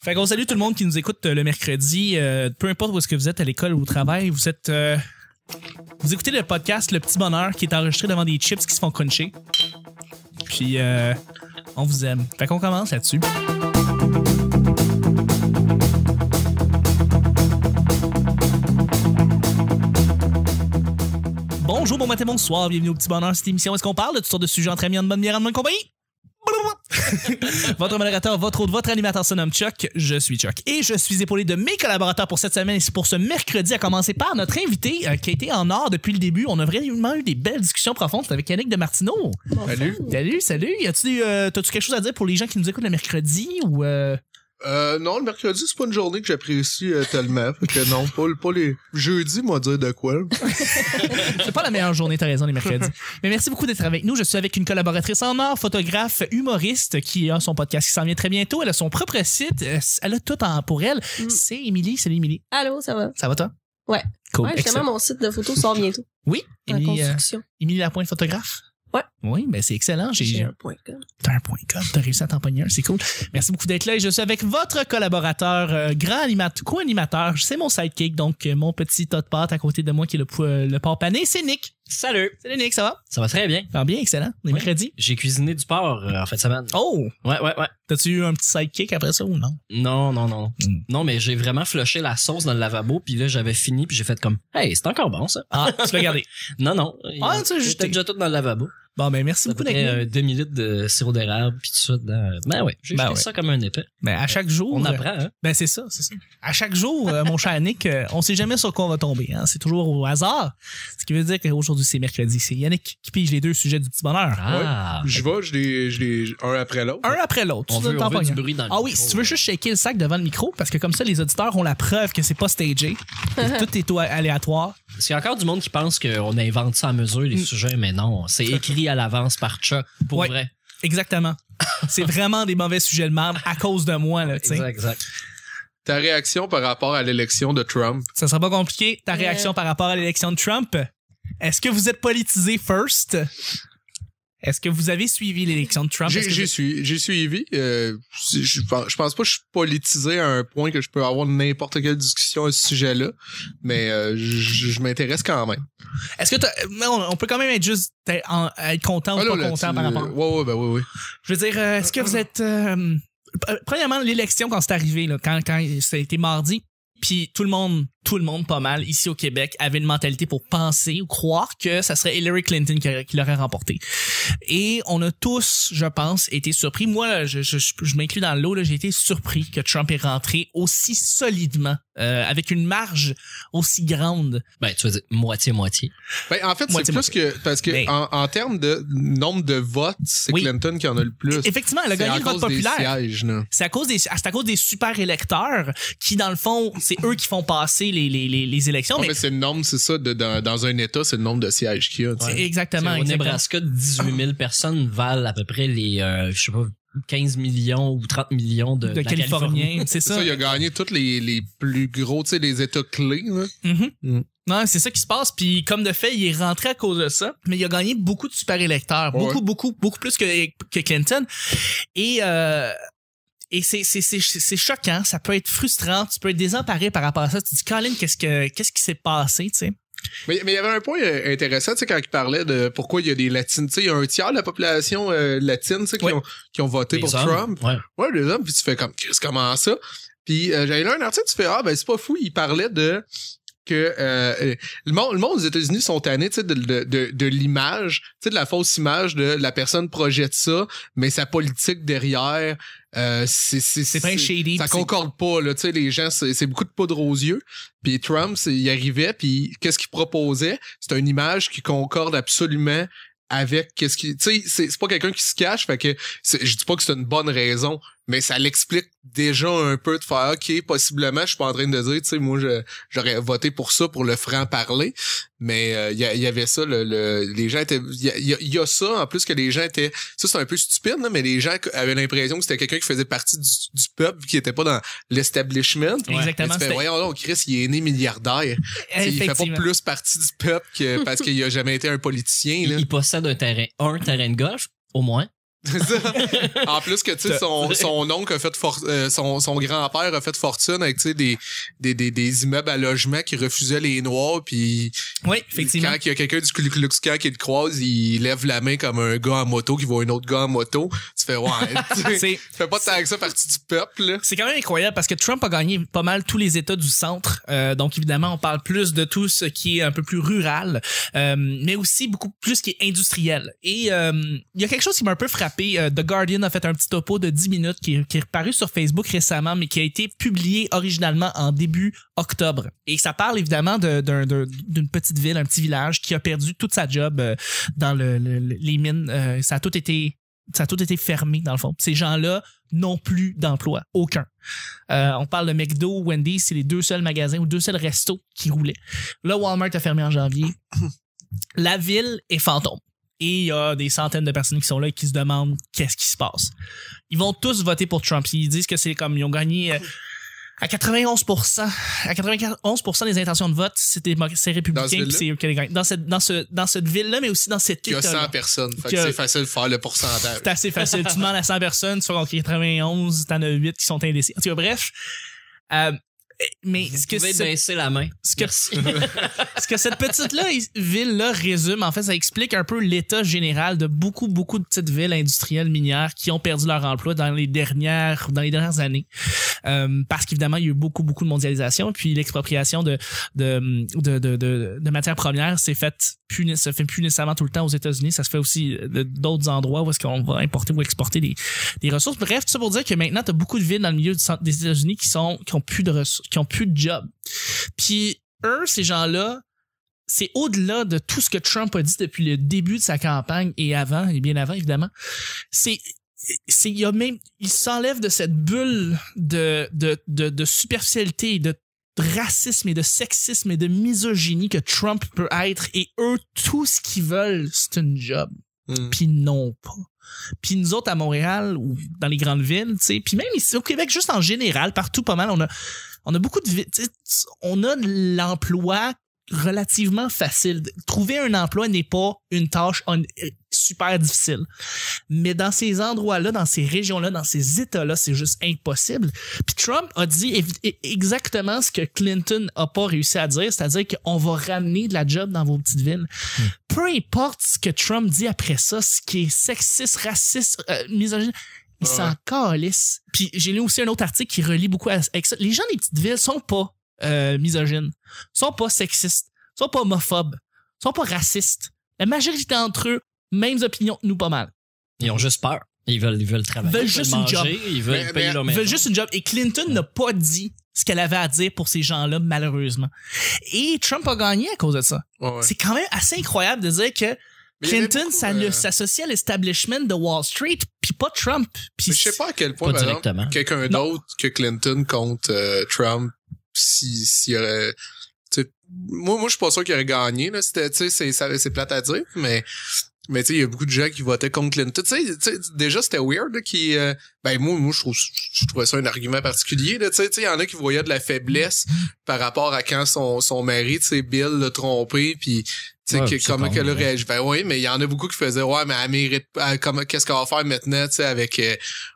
Fait qu'on salue tout le monde qui nous écoute le mercredi. Peu importe où est-ce que vous êtes, à l'école ou au travail, vous écoutez le podcast Le Petit Bonheur qui est enregistré devant des chips qui se font cruncher. Puis on vous aime. Fait qu'on commence là-dessus. Bonjour, bon matin, bonsoir, bienvenue au Petit Bonheur, cette émission où est-ce qu'on parle de toutes sortes de sujets entre amis, en bonne bière, en bonne compagnie. Votre modérateur, votre hôte, votre animateur se nomme Chuck. Je suis Chuck et je suis épaulé de mes collaborateurs pour cette semaine et pour ce mercredi, à commencer par notre invité qui a été en or depuis le début. On a vraiment eu des belles discussions profondes avec Yannick de Martineau. Salut. Salut. T'as-tu quelque chose à dire pour les gens qui nous écoutent le mercredi ou non, le mercredi, c'est pas une journée que j'apprécie tellement. Fait que non, pas les jeudis, moi, dire de quoi. C'est pas la meilleure journée, t'as raison, les mercredis. Mais merci beaucoup d'être avec nous. Je suis avec une collaboratrice en or, photographe, humoriste, qui a son podcast qui s'en vient très bientôt. Elle a son propre site. Elle a tout pour elle. C'est Émilie. Salut, Émilie. Allô, ça va? Ça va, toi? Ouais. Cool. Ouais, justement, mon site de photos sort bientôt. Oui? En construction. Émilie Lapointe, photographe? Ouais. Oui, ben c'est excellent. J'ai un point com. T'as un point com. T'as réussi à t'en pogner un. C'est cool. Merci beaucoup d'être là. Et je suis avec votre collaborateur, co-animateur. C'est mon sidekick, donc mon petit tas de pâtes à côté de moi qui est le porc pané. C'est Nick. Salut! Salut Nick, ça va? Ça va très bien. Ça va bien, excellent. On est mercredi. J'ai cuisiné du porc en fin de semaine. Oh! Ouais. T'as-tu eu un petit sidekick après ça ou non? Non. Non, mais j'ai vraiment flushé la sauce dans le lavabo, puis là, j'avais fini, puis j'ai fait comme, hey, c'est encore bon, ça. Ah, tu l'as gardé. Non. Ah, tu as juste J'étais déjà tout dans le lavabo. Bon, ben merci beaucoup d'être un demi-litre de sirop d'érable, puis tout ça dedans. Ben ouais, j'ai jeté ça comme un épais. Ben à chaque jour... On apprend, hein? Ben c'est ça. À chaque jour, mon cher Nick, on sait jamais sur quoi on va tomber. Hein? C'est toujours au hasard. Ce qui veut dire qu'aujourd'hui, c'est mercredi. C'est Yannick qui pige les deux sujets du Petit Bonheur. Ah! Ouais. Je l'ai un après l'autre. Un après l'autre. On veut du bruit dans le micro. Oui, si tu veux juste shaker le sac devant le micro, parce que comme ça, les auditeurs ont la preuve que c'est pas stagé. Tout est aléatoire. Parce qu'il y a encore du monde qui pense qu'on invente ça à mesure, les sujets, mais non. C'est écrit à l'avance par Chuck, pour vrai. Exactement. C'est vraiment des mauvais sujets de merde à cause de moi, là, tu sais. Exact. Ta réaction par rapport à l'élection de Trump? Ça sera pas compliqué. Ta réaction par rapport à l'élection de Trump? Est-ce que vous êtes politisé first? Est-ce que vous avez suivi l'élection de Trump? J'ai suivi. Je pense pas que je suis politisé à un point que je peux avoir n'importe quelle discussion à ce sujet-là, mais je m'intéresse quand même. Est-ce que on peut quand même être content ou pas content par rapport? Oui. Je veux dire, est-ce que vous êtes... premièrement, l'élection, quand c'est arrivé, là, quand ça a été mardi, puis tout le monde pas mal, ici au Québec, avait une mentalité pour penser ou croire que ça serait Hillary Clinton qui l'aurait remporté. Et on a tous, je pense, été surpris. Moi, je m'inclus dans le lot, là, j'ai été surpris que Trump est rentré aussi solidement, avec une marge aussi grande. Ben, tu veux dire moitié-moitié. Ben, en fait, c'est plus que... Parce que en termes de nombre de votes, c'est Clinton qui en a le plus. Effectivement, elle a gagné le vote populaire. Sièges, c'est à cause des super électeurs qui, dans le fond, c'est eux qui font passer les élections. Mais c'est le nombre, c'est ça, dans un État, c'est le nombre de sièges qu'il y a. Ouais. Exactement. Au Nebraska, 18 000 personnes valent à peu près les, je sais pas, 15 millions ou 30 millions de Californiens. C'est ça. Il a gagné tous les plus gros, tu sais, les États clés. Là. Non, c'est ça qui se passe. Puis comme de fait, il est rentré à cause de ça. Mais il a gagné beaucoup de super électeurs. Beaucoup plus que Clinton. Et c'est choquant, ça peut être frustrant, tu peux être désemparé par rapport à ça. Tu te dis, Colin, qu'est-ce qui s'est passé, tu sais? Mais il y avait un point intéressant, tu sais, quand il parlait de pourquoi il y a des latines, tu sais, il y a un tiers de la population latine, tu sais, qui ont voté pour Trump. Ouais, les hommes, puis tu fais comme, comment ça? Puis j'avais lu un article, tu fais, ben c'est pas fou, il parlait de que le monde aux États-Unis sont tannés, tu sais, de l'image, tu sais, de la fausse image de la personne projette ça, mais sa politique derrière, c'est pas shady. Ça concorde pas, là, tu sais, les gens, c'est beaucoup de poudre aux yeux. Puis Trump, il arrivait, puis qu'est-ce qu'il proposait? C'est une image qui concorde absolument avec qu'est-ce qui, tu sais, c'est pas quelqu'un qui se cache, fait que je dis pas que c'est une bonne raison, mais ça l'explique déjà un peu de faire, ok, possiblement, je suis pas en train de dire, tu sais, moi, j'aurais voté pour ça, pour le franc-parler, mais il y avait ça, les gens étaient, il y a ça, en plus que les gens étaient, ça c'est un peu stupide, là, mais les gens avaient l'impression que c'était quelqu'un qui faisait partie du peuple, qui était pas dans l'establishment. Exactement. Mais voyons donc, Chris, il est né milliardaire. Il fait pas plus partie du peuple que parce qu'il a jamais été un politicien, là. Il possède un terrain de golf, au moins. C'est ça. En plus que, tu sais, son oncle a fait son grand-père a fait fortune avec, tu sais, des immeubles à logement qui refusaient les Noirs, puis Oui, effectivement. quand il y a quelqu'un du Ku Klux Klan qui le croise, il lève la main comme un gars en moto qui voit un autre gars en moto. Tu fais, ouais, tu fais pas tant que ça partie du peuple, là. C'est quand même incroyable parce que Trump a gagné pas mal tous les États du centre. Donc, évidemment, on parle plus de tout ce qui est un peu plus rural, mais aussi beaucoup plus qui est industriel. Et il y a quelque chose qui m'a un peu frappé. The Guardian a fait un petit topo de 10 minutes qui est reparu sur Facebook récemment, mais qui a été publié originalement en début octobre. Et ça parle évidemment d'une petite ville, un petit village qui a perdu toute sa job dans les mines. Ça a tout été fermé, dans le fond. Ces gens-là n'ont plus d'emploi. Aucun. On parle de McDo, Wendy's, c'est les deux seuls magasins ou deux seuls restos qui roulaient. Là, Walmart a fermé en janvier. La ville est fantôme. Et il y a des centaines de personnes qui sont là et qui se demandent qu'est-ce qui se passe. Ils vont tous voter pour Trump. Ils disent que c'est comme, ils ont gagné à 91%. À 91% des intentions de vote, c'est républicain, puis c'est eux qui les gagnent. Dans cette ville-là, mais aussi dans cette état-là. Il y a 100 personnes. Fait que c'est facile de faire le pourcentage. C'est assez facile. Tu demandes à 100 personnes, tu fais contre 91, t'en as 8 qui sont indécis. En tout cas, bref. Mais vous pouvez baisser la main. Ce que cette petite ville-là résume, en fait, ça explique un peu l'état général de beaucoup de petites villes industrielles minières qui ont perdu leur emploi dans les dernières années. Parce qu'évidemment, il y a eu beaucoup de mondialisation, puis l'expropriation de matières premières se fait plus nécessairement tout le temps aux États-Unis, ça se fait aussi d'autres endroits où est-ce qu'on va importer ou exporter des ressources. Bref, tout ça pour dire que maintenant, t'as beaucoup de villes dans le milieu des États-Unis qui ont plus de ressources, qui ont plus de job. Puis ces gens-là, c'est au-delà de tout ce que Trump a dit depuis le début de sa campagne et avant, et bien avant évidemment. Il s'enlève de cette bulle de superficialité, de racisme et de sexisme et de misogynie que Trump peut être, et eux, tout ce qu'ils veulent, c'est une job. Puis non pas. Puis nous autres à Montréal ou dans les grandes villes, tu sais, puis même ici au Québec, juste en général, partout pas mal, on a beaucoup de, on a l'emploi relativement facile. Trouver un emploi n'est pas une tâche super difficile. Mais dans ces endroits-là, dans ces régions-là, dans ces États-là, c'est juste impossible. Puis Trump a dit exactement ce que Clinton a pas réussi à dire, c'est-à-dire qu'on va ramener de la job dans vos petites villes. Peu importe ce que Trump dit après ça, ce qui est sexiste, raciste, misogyne, il s'en calisse. Puis j'ai lu aussi un autre article qui relie beaucoup avec ça. Les gens des petites villes sont pas misogynes, sont pas sexistes, sont pas homophobes, sont pas racistes. La majorité d'entre eux, mêmes opinions que nous pas mal. Ils ont juste peur. Ils veulent travailler, ils veulent juste manger, une job. Ils veulent payer leur maison. Ils veulent juste une job. Et Clinton n'a pas dit ce qu'elle avait à dire pour ces gens-là, malheureusement. Et Trump a gagné à cause de ça. Ouais. C'est quand même assez incroyable de dire que Clinton, ça s'associe à l'establishment de Wall Street, puis pas Trump. Puis je sais pas à quel point, directement. Quelqu'un d'autre que Clinton contre Trump, s'il y aurait... Moi, je suis pas sûr qu'il aurait gagné, là. C'est plate à dire, mais tu sais, il y a beaucoup de gens qui votaient contre Clinton. Tu sais, déjà, c'était weird, là, moi, je trouvais ça un argument particulier, là. Tu sais, il y en a qui voyaient de la faiblesse par rapport à quand son mari, tu sais, Bill l'a trompé, puis tu sais, comment qu'elle a réagi. Ben oui, mais il y en a beaucoup qui faisaient, ouais, mais elle mérite, qu'est-ce qu'on va faire maintenant, tu sais, avec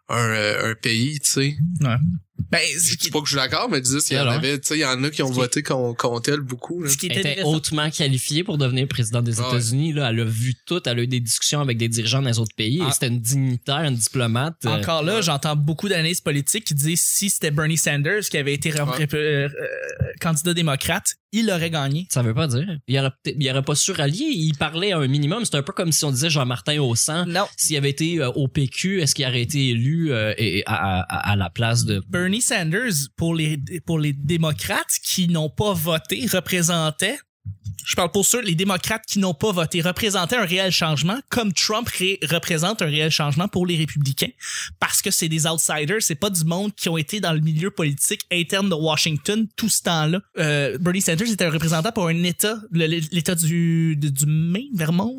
un pays, tu sais. Ouais. Ben, je dis pas que je suis d'accord, mais je dis, il y en avait, tu sais, il y en a qui ont voté contre elle beaucoup, là. Elle était hautement qualifiée pour devenir président des États-Unis, là. Elle a vu tout, elle a eu des discussions avec des dirigeants dans les autres pays, et c'était une dignitaire, une diplomate. Encore là, j'entends beaucoup d'analystes politiques qui disent si c'était Bernie Sanders qui avait été candidat démocrate, il aurait gagné. Ça veut pas dire. Il aurait pas su rallier. Il parlait à un minimum. C'est un peu comme si on disait Jean-Martin Haussan. Non. S'il avait été au PQ, est-ce qu'il aurait été élu à la place de... Bernie Sanders, pour les démocrates qui n'ont pas voté, représentait... Je parle pour ceux, les démocrates qui n'ont pas voté, représentaient un réel changement, comme Trump représente un réel changement pour les républicains, parce que c'est des outsiders, c'est pas du monde qui ont été dans le milieu politique interne de Washington tout ce temps-là. Bernie Sanders était un représentant pour un État, l'État du Maine, Vermont,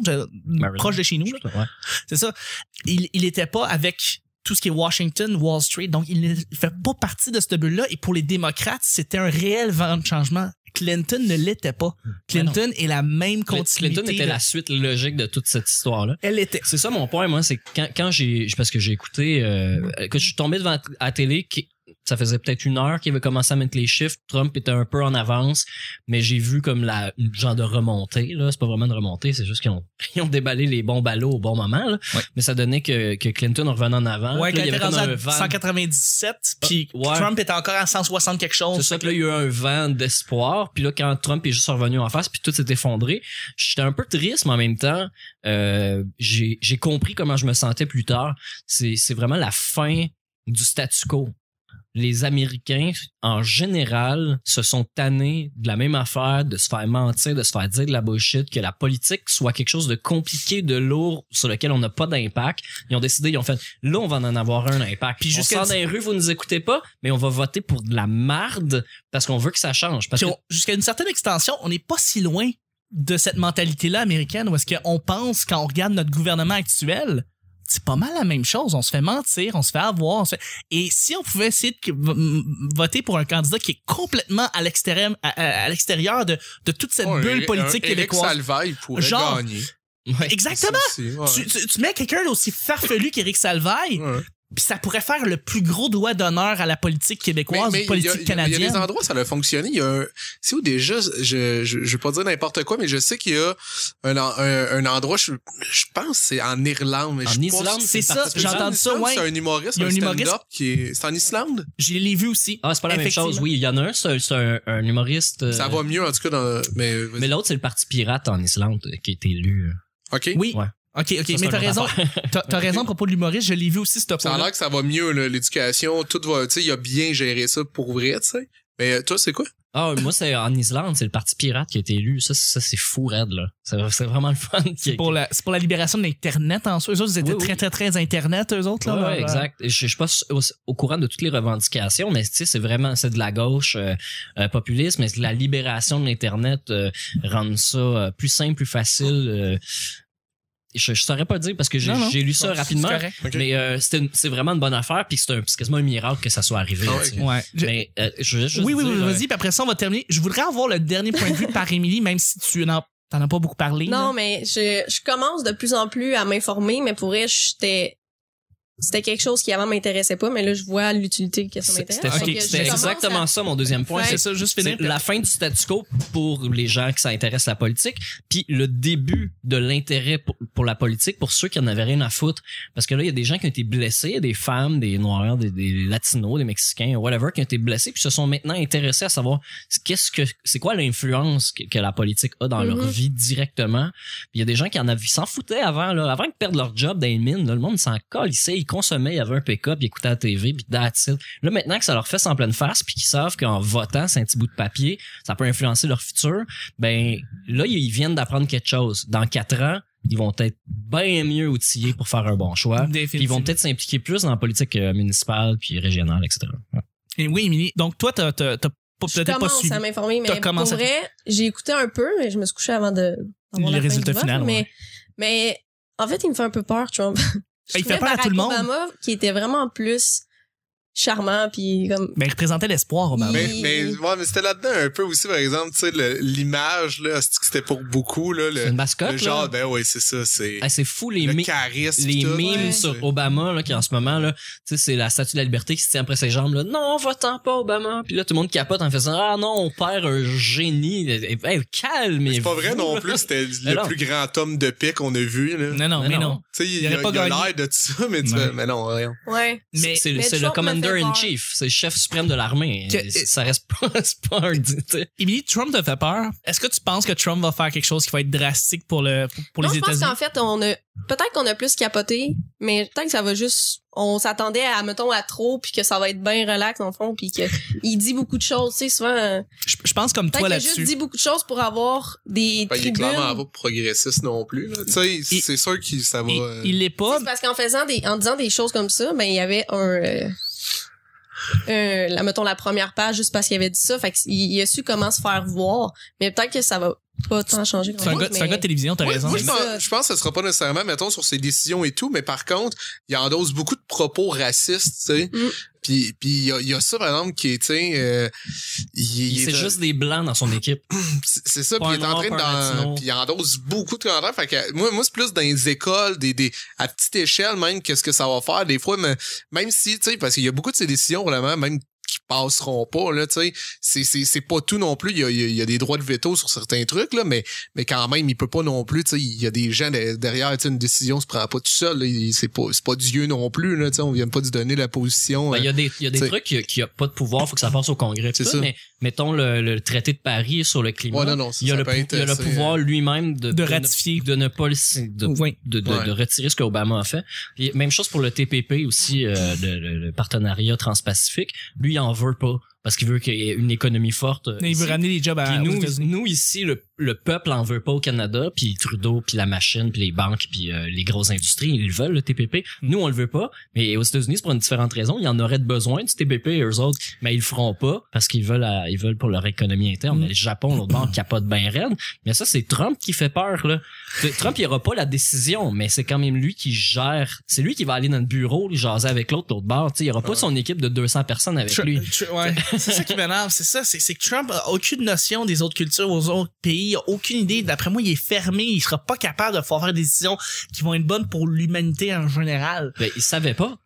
proche de chez nous. Ouais. C'est ça. Il était pas avec tout ce qui est Washington, Wall Street, donc il ne fait pas partie de cette bulle-là, et pour les démocrates, c'était un réel vent de changement. Clinton ne l'était pas. Clinton est la même continuité. Clinton était la suite logique de toute cette histoire-là. Elle était. C'est ça mon point, moi, c'est que quand parce que j'ai écouté, que je suis tombé devant la télé, ça faisait peut-être 1 heure qu'il avait commencé à mettre les chiffres. Trump était un peu en avance, mais j'ai vu comme une genre de remontée, là. C'est pas vraiment une remontée, c'est juste qu'ils ont déballé les bons ballots au bon moment, là. Ouais. Mais ça donnait que Clinton revenait en avant. Ouais, là, quand il était rendu à 197, puis Trump était encore à 160 quelque chose. C'est ça que là, il y a eu un vent d'espoir. Puis là, quand Trump est juste revenu en face, puis tout s'est effondré, j'étais un peu triste, mais en même temps, j'ai compris comment je me sentais plus tard. C'est vraiment la fin du statu quo. Les Américains, en général, se sont tannés de la même affaire, de se faire mentir, de se faire dire de la bullshit, que la politique soit quelque chose de compliqué, de lourd, sur lequel on n'a pas d'impact. Ils ont décidé, ils ont fait, là, on va en avoir un impact. Puis on sort dans les rues, vous nous écoutez pas, mais on va voter pour de la marde parce qu'on veut que ça change. Parce que jusqu'à une certaine extension, on n'est pas si loin de cette mentalité-là américaine où est-ce qu'on pense, quand on regarde notre gouvernement actuel, c'est pas mal la même chose. On se fait mentir, on se fait avoir. Et si on pouvait essayer de voter pour un candidat qui est complètement à l'extérieur de toute cette bulle politique québécoise. Éric Salvaille pourrait gagner. Ouais. Exactement. Ouais. Tu mets quelqu'un d'aussi farfelu qu'Éric Salvaille, puis ça pourrait faire le plus gros doigt d'honneur à la politique québécoise ou politique canadienne. Il y a des endroits où ça a fonctionné. Il y a c'est où déjà, je vais pas dire n'importe quoi, mais je sais qu'il y a un endroit, je pense c'est en Irlande. Mais en Islande, c'est ça, j'ai entendu ça, ouais. C'est un humoriste, il y a un stand-up c'est en Islande? Je l'ai vu aussi. Ah, c'est pas la même chose, oui. Il y en a un, c'est un humoriste. Ça va mieux, en tout cas, mais l'autre, c'est le Parti pirate en Islande qui a été élu. OK. Oui. Ouais. OK, ça, mais t'as raison. T'as raison à propos de l'humoriste, je l'ai vu aussi, ce point. Ça a l'air que ça va mieux, là, l'éducation, tout va, tu sais, il a bien géré ça pour vrai, tu sais. Mais toi, c'est quoi? Ah, moi, c'est en Islande, c'est le Parti pirate qui a été élu. Ça c'est fou raide, là. C'est vraiment le fun. C'est pour la libération de l'Internet en soi. Eux autres, ils étaient très, très, très Internet, eux autres, là. Ouais, exact. Je suis pas au courant de toutes les revendications, mais tu sais, c'est de la gauche populiste, mais la libération de l'Internet rend ça plus simple, plus facile. Je saurais pas dire parce que j'ai lu ça rapidement, mais c'est vraiment une bonne affaire puis c'est quasiment un miracle que ça soit arrivé. Ouais. Mais je veux juste oui, dire, vas-y, puis après ça on va terminer. Je voudrais avoir le dernier point de vue par Émilie, même si t'en as pas beaucoup parlé. Non, là. mais je commence de plus en plus à m'informer, mais pour vrai, c'était quelque chose qui avant m'intéressait pas, mais là je vois l'utilité que ça m'intéresse. C'était exactement ça mon deuxième point. C'est ça, juste finir. La fin du statu quo pour les gens qui s'intéressent à la politique, puis le début de l'intérêt pour la politique pour ceux qui en avaient rien à foutre. Parce que là, il y a des gens qui ont été blessés, des femmes, des noirs, des latinos, des mexicains, whatever, qui ont été blessés puis se sont maintenant intéressés à savoir c'est quoi l'influence que la politique a dans leur vie directement. Puis il y a des gens qui s'en foutaient avant qu'ils perdent leur job dans les mines, là, le monde s'en calissait, ils consommaient, il y avait un pick-up, ils écoutaient la TV, puis that's it. Là, maintenant que ça leur fait en pleine face, puis qu'ils savent qu'en votant, c'est un petit bout de papier, ça peut influencer leur futur, ben là, ils viennent d'apprendre quelque chose. Dans 4 ans, ils vont être bien mieux outillés pour faire un bon choix. Puis ils vont peut-être s'impliquer plus dans la politique municipale, puis régionale, etc. Ouais. Et oui, Émilie, donc toi, t'as peut-être pas suivi. Je commence à m'informer, mais pour vrai, j'ai écouté un peu, mais je me suis couché avant de avoir le résultat final. Mais en fait, il me fait un peu peur, Trump. Il fait peur à tout le monde. Obama, qui était vraiment plus charmant puis comme il représentait l'espoir, Obama. Mais c'était là-dedans un peu aussi, par exemple, tu sais, l'image là, c'était pour beaucoup là, c'est une mascotte, le genre là. Ben oui, c'est ça, c'est fou le charisme, les mimes sur Obama là, qui en ce moment là, tu sais, c'est la statue de la liberté qui se tient après ses jambes là. Non, votant pas Obama. Puis là tout le monde capote en faisant ah non, on perd un génie. Calme. C'est pas vrai non plus, c'était le plus grand homme de paix qu'on a vu là. Non. Tu sais, il a l'air de ça, mais non, rien. Ouais. Mais c'est le Commander-in-Chief, c'est le chef suprême de l'armée. Ça reste pas, c'est pas un... Émilie, Trump te fait peur. Est-ce que tu penses que Trump va faire quelque chose qui va être drastique pour les États-Unis? Je pense qu'en fait, peut-être qu'on a plus capoté, mais peut-être que ça va juste... On s'attendait à trop, puis que ça va être bien relax, en fond, puis qu'il dit beaucoup de choses, tu sais, souvent... Je pense comme toi là-dessus. Il a juste dit beaucoup de choses pour avoir des tribunes. Il est clairement pas progressiste non plus, là. Tu sais, c'est sûr que ça va... Il l'est pas. C'est parce qu'en disant des choses comme ça, ben, il y avait la première page juste parce qu'il avait dit ça, fait qu'il a su comment se faire voir, mais peut-être que ça va pas tant changer. C'est un gars de télévision, t'as raison. Moi, je pense que ça sera pas nécessairement, mettons, sur ses décisions et tout, mais par contre, il endosse beaucoup de propos racistes, tu sais. Puis il y a ça, par exemple, qui est, tu sais, C'est juste des blancs dans son équipe. c'est ça, Pas puis il est en un train noir, pas un latino. puis il endosse beaucoup de commentaires. Fait que moi c'est plus dans les écoles, à petite échelle même, qu'est-ce que ça va faire. Des fois, même si, tu sais, parce qu'il y a beaucoup de ces décisions, vraiment, même qui passeront pas, là, tu sais, c'est pas tout non plus. Il y a des droits de veto sur certains trucs, là, mais quand même, il peut pas non plus, tu sais, il y a des gens derrière, tu sais, une décision se prend pas tout seul, là, c'est pas Dieu non plus, là, tu sais, on vient pas de donner la position. Il y a des trucs qui a pas de pouvoir, faut que ça passe au Congrès. C'est tout, ça. Mais mettons le traité de Paris sur le climat. Ouais, non, il y a le pouvoir lui-même de ratifier. de ne pas Oui. de retirer ce que Obama a fait. Puis même chose pour le TPP aussi, le partenariat transpacifique. Lui, il en veut pas parce qu'il veut qu'il y ait une économie forte. Mais il veut ramener les jobs Puis aux États-Unis. nous ici, le peuple en veut pas au Canada, puis Trudeau, puis la machine, puis les banques, puis les grosses industries, ils le veulent, le TPP. Nous, on le veut pas, mais aux États-Unis, c'est pour une différente raison. Ils en auraient besoin du TPP, eux autres, mais ils le feront pas parce qu'ils veulent pour leur économie interne. Mais le Japon, l'autre bord, capote bien raide. Mais ça, c'est Trump qui fait peur, là. Trump, il aura pas la décision, mais c'est quand même lui qui gère. C'est lui qui va aller dans le bureau, jaser avec l'autre bord. T'sais, il y aura pas son équipe de 200 personnes avec lui. Ouais. C'est ça qui m'énerve, c'est ça. C'est que Trump a aucune notion des autres cultures, aux autres pays, il a aucune idée. D'après moi, il est fermé, il sera pas capable de faire des décisions qui vont être bonnes pour l'humanité en général. Ben, il savait pas.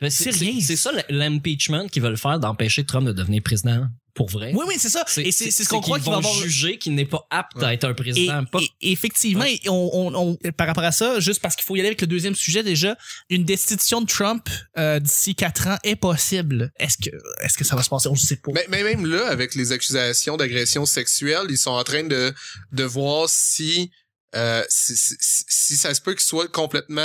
Ben, C'est rien. C'est ça l'impeachment qu'ils veulent faire d'empêcher Trump de devenir président. Pour vrai. Oui, c'est ça. Et c'est ce qu'on croit qu'il va avoir. Juger qu'il n'est pas apte à être un président. Et effectivement, on, par rapport à ça, juste parce qu'il faut y aller avec le deuxième sujet déjà, une destitution de Trump d'ici 4 ans est possible. Est-ce que ça va se passer? On ne sait pas. Mais même là, avec les accusations d'agression sexuelle, ils sont en train de voir si ça se peut qu'il soit complètement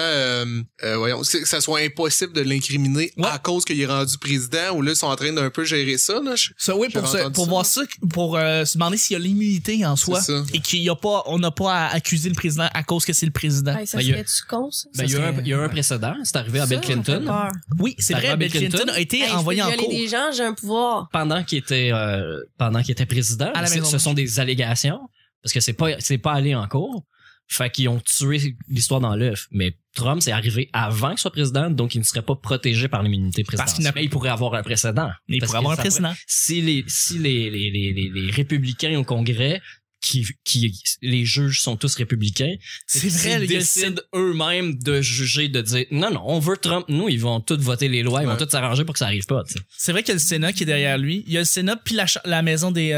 que ça soit impossible de l'incriminer à cause qu'il est rendu président, ou là ils sont en train d'un peu gérer ça là. Pour voir ça, pour se demander s'il y a l'immunité en soi et on n'a pas à accuser le président à cause que c'est le président. Ça serait-tu con, ça? Il y a un précédent, c'est arrivé à Bill Clinton. Oui, c'est vrai, Bill Clinton a été envoyé en cours. Des gens, j'ai un pouvoir. Pendant qu'il était président, ce sont des allégations parce que c'est pas allé en cours. Fait qu'ils ont tué l'histoire dans l'œuf. Mais Trump, c'est arrivé avant qu'il soit président, donc il ne serait pas protégé par l'immunité présidentielle. Mais il pourrait avoir un précédent. Il pourrait avoir un précédent. Si les républicains au Congrès, les juges sont tous républicains, c'est vrai, ils décident eux-mêmes de juger, de dire non, on veut Trump. Nous, ils vont tous voter les lois, ils vont tous s'arranger pour que ça arrive pas. T'sais. C'est vrai qu'il y a le Sénat qui est derrière lui. Il y a le Sénat puis la maison des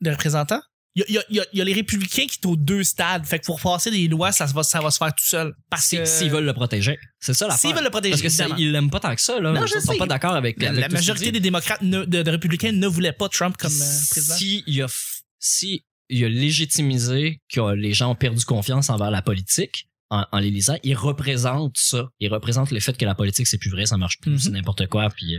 représentants. Il y a les républicains qui sont aux 2 stades. Fait que pour passer des lois, ça va se faire tout seul. Parce que s'ils veulent le protéger. C'est ça l'affaire. S'ils veulent le protéger. Parce que ils l'aiment pas tant que ça, là. Non, ils sont pas d'accord avec la majorité des démocrates, de républicains ne voulaient pas Trump comme président. Si il a légitimisé que les gens ont perdu confiance envers la politique, en les lisant, ils représentent ça. Ils représentent le fait que la politique, c'est plus vrai, ça marche plus, c'est n'importe quoi, puis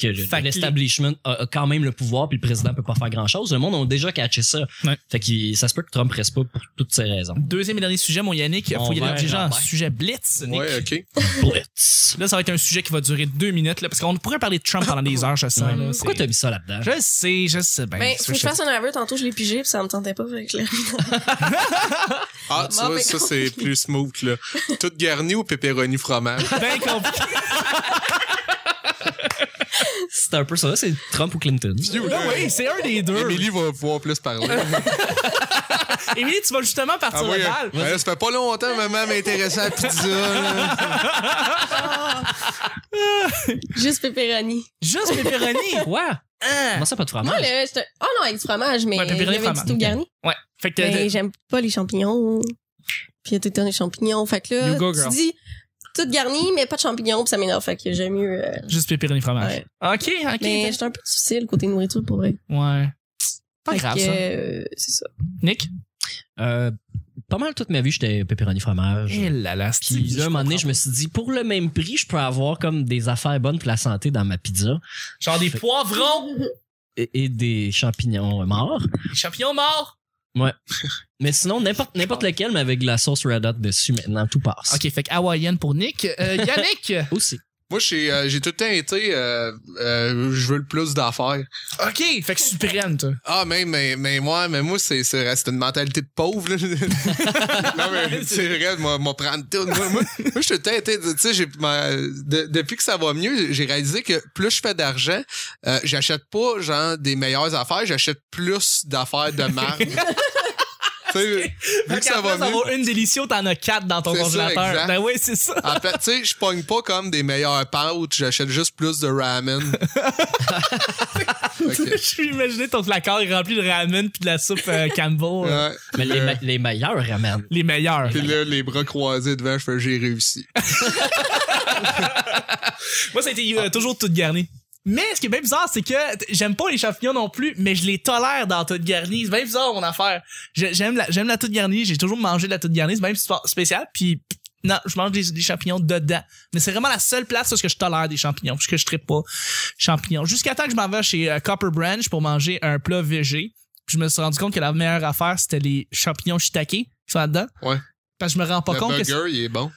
que l'establishment a quand même le pouvoir, puis le président peut pas faire grand-chose. Le monde a déjà catché ça. Ouais. Fait que ça se peut que Trump reste pas pour toutes ces raisons. Deuxième et dernier sujet, mon Yannick. Faut y aller déjà en sujet Blitz. Nick. Ouais, OK. Blitz. Là, ça va être un sujet qui va durer 2 minutes, là, parce qu'on pourrait parler de Trump pendant des heures, je sens. Là, pourquoi t'as mis ça là-dedans? Je sais. Ben, faut que je fasse un aveu. Tantôt, je l'ai pigé, puis ça me tentait pas avec le... Ah, tu vois, ça, c'est plus smooth, là. Toute garnie ou pepperoni fromage? Ben compliqué. C'est un peu ça, c'est Trump ou Clinton. Oui, c'est un des deux. Émilie va pouvoir plus parler. Émilie, tu vas justement partir de balle. Ça fait pas longtemps, maman m'intéressait à la pizza. Juste pepperoni. Juste pepperoni? Quoi? Comment ça, pas de fromage? Non, avec du fromage, mais pepperoni il y avait du tout garni. Ouais. Fait que mais j'aime pas les champignons. Puis il y a tout le temps des champignons. Fait que là, tu dis tout garni, mais pas de champignons, puis ça m'énerve. Fait que j'aime mieux... Juste pepperoni fromage. Ouais. OK. Mais j'étais un peu difficile côté nourriture, pour vrai. Ouais. Pas fait grave, que, ça. C'est ça. Nick? Pas mal toute ma vie, j'étais pepperoni fromage. Et là, Puis là, un moment donné, je me suis dit, pour le même prix, je peux avoir comme des affaires bonnes pour la santé dans ma pizza. Genre des poivrons! Et des champignons morts. Des champignons morts! Ouais. Mais sinon, n'importe lequel, mais avec de la sauce Red Hot dessus, maintenant, tout passe. OK, fait que hawaïenne pour Nick. Yannick! Aussi. Moi, j'ai tout le temps été, je veux le plus d'affaires. OK, fait que suprême, toi. Ah, mais moi, c'est une mentalité de pauvre, là. Non, mais c'est vrai, moi, prendre tout. Moi, je suis tout le temps été, tu sais, depuis que ça va mieux, j'ai réalisé que plus je fais d'argent, j'achète pas, genre, des meilleures affaires, j'achète plus d'affaires de marque. Vu que ça va mieux. Avoir une délicieuse, t'en as 4 dans ton congélateur. Ça, ben oui, c'est ça. En fait, tu sais, je pogne pas comme des meilleurs pouches, j'achète juste plus de ramen. Je suis imaginé ton placard est rempli de ramen puis de la soupe Campbell. Ouais. Mais les meilleurs ramen. Les meilleurs. Puis là, les bras croisés devant, je fais j'ai réussi. Moi, ça a été toujours tout garni. Mais ce qui est bien bizarre, c'est que j'aime pas les champignons non plus, mais je les tolère dans la toute garnie. C'est bien bizarre mon affaire. J'aime la toute garnie, j'ai toujours mangé de la toute garnie, c'est bien spécial. Puis non, je mange des champignons dedans. Mais c'est vraiment la seule place où je tolère des champignons, parce que je trippe pas champignons. Jusqu'à temps que je m'en vais chez Copper Branch pour manger un plat végé. Puis je me suis rendu compte que la meilleure affaire, c'était les champignons shiitake qui sont là-dedans. Ouais. Parce que je me rends pas compte que... Le burger, il est bon.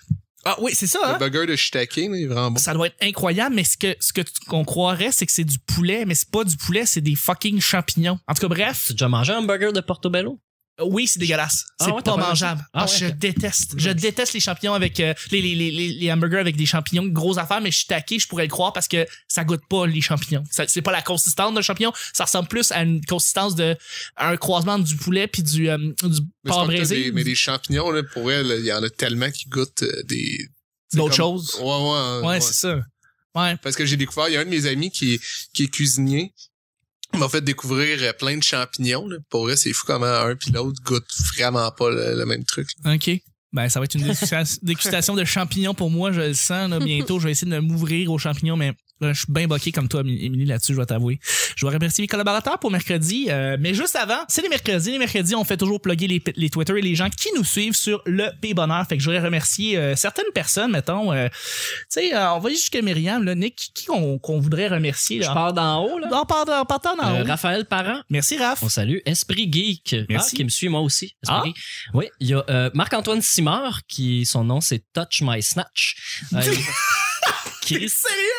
Ah oui, c'est ça, hein? Le burger de shiitake, il est vraiment bon. Ça doit être incroyable, mais qu'on croirait, c'est que c'est du poulet, mais c'est pas du poulet, c'est des fucking champignons. En tout cas, bref. Tu as déjà mangé un burger de Portobello? Oui, c'est dégueulasse. C'est ouais, pas mangeable. Je déteste. Je déteste les champignons avec les hamburgers avec des champignons, grosse affaire, mais shiitake, je pourrais le croire parce que ça goûte pas les champignons. C'est pas la consistance d'un champignon, ça ressemble plus à une consistance de un croisement du poulet puis du porc braisé. Mais les champignons là, pour elle, il y en a tellement qui goûtent d'autres choses. Ouais, c'est ça. Ouais. Parce que j'ai découvert, il y a un de mes amis qui est cuisinier. Il m'a fait découvrir plein de champignons. Là. Pour vrai, c'est fou comment un puis l'autre goûtent vraiment pas le même truc. Là. OK. Ben, ça va être une dégustation de champignons pour moi, je le sens. Là, bientôt, je vais essayer de m'ouvrir aux champignons, mais là, je suis bien boqué comme toi, Émilie, là-dessus, je vais t'avouer. Je vais remercier mes collaborateurs pour mercredi. Mais juste avant, c'est les mercredis. Les mercredis, on fait toujours plugger les Twitter et les gens qui nous suivent sur le P-Bonheur. Fait que je voudrais remercier certaines personnes, mettons. Tu sais, on va jusqu'à Myriam, là, Nick, qui qu'on voudrait remercier. Là. Je pars d'en haut, là. On part d'en haut. Raphaël Parent. Merci, Raph. On salue. Esprit Geek. Merci. Qui me suit moi aussi. Esprit Geek. Oui, il y a Marc-Antoine Simard, qui son nom c'est Touch My Snatch. Sérieux?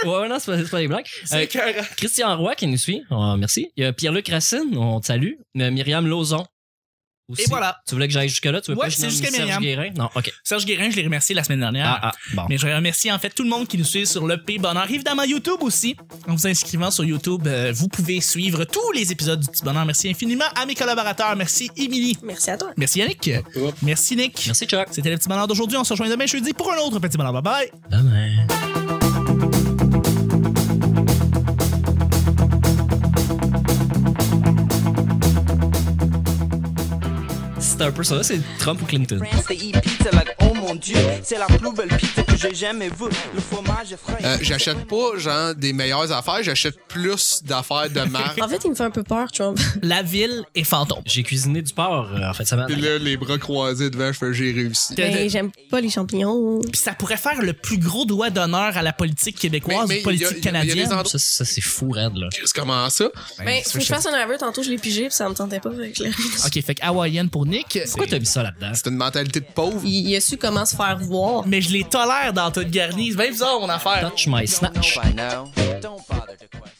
Ouais, non, c'est pas des blagues. Christian Roy qui nous suit. Merci. Il y a Pierre-Luc Racine, on te salue. Myriam Lauzon. Aussi. Et voilà. Tu voulais que j'aille jusque-là? Tu veux pas que je c'est nomme jusqu'à Serge Myriam. Guérin? Non, OK. Serge Guérin, je l'ai remercié la semaine dernière. Bon. Mais je remercie en fait tout le monde qui nous suit sur le P-Bonheur. Évidemment, YouTube aussi. En vous inscrivant sur YouTube, vous pouvez suivre tous les épisodes du Petit Bonheur. Merci infiniment à mes collaborateurs. Merci, Émilie. Merci à toi. Merci, Yannick. Merci, Nick. Merci, Chuck. C'était le Petit Bonheur d'aujourd'hui. On se rejoint demain jeudi pour un autre Petit Bonheur. Bye bye. Demain. C'est un peu ça, c'est Trump ou Clinton. Oh mon Dieu, c'est la plus belle pizza que j'ai jamais vue. Le fromage est frais. J'achète pas genre des meilleures affaires, j'achète plus d'affaires de marque. En fait, il me fait un peu peur, Trump. La ville est fantôme. J'ai cuisiné du porc en fait ça Puis là, les bras croisés devant, je fais j'ai réussi. Mais j'aime pas les champignons. Puis ça pourrait faire le plus gros doigt d'honneur à la politique québécoise ou politique canadienne. Ça c'est fou raide là. Comment ça? Ben, faut que je fasse un aveu. Tantôt, je l'ai pigé puis ça me tentait pas avec le... OK, fait que hawaïenne pour Nick. Pourquoi t'as mis ça là-dedans? C'est une mentalité de pauvre. Il a su comment se faire voir. Mais je les tolère dans toute garnie. C'est bien bizarre, mon affaire. Touch My Snatch. By now, don't bother to question.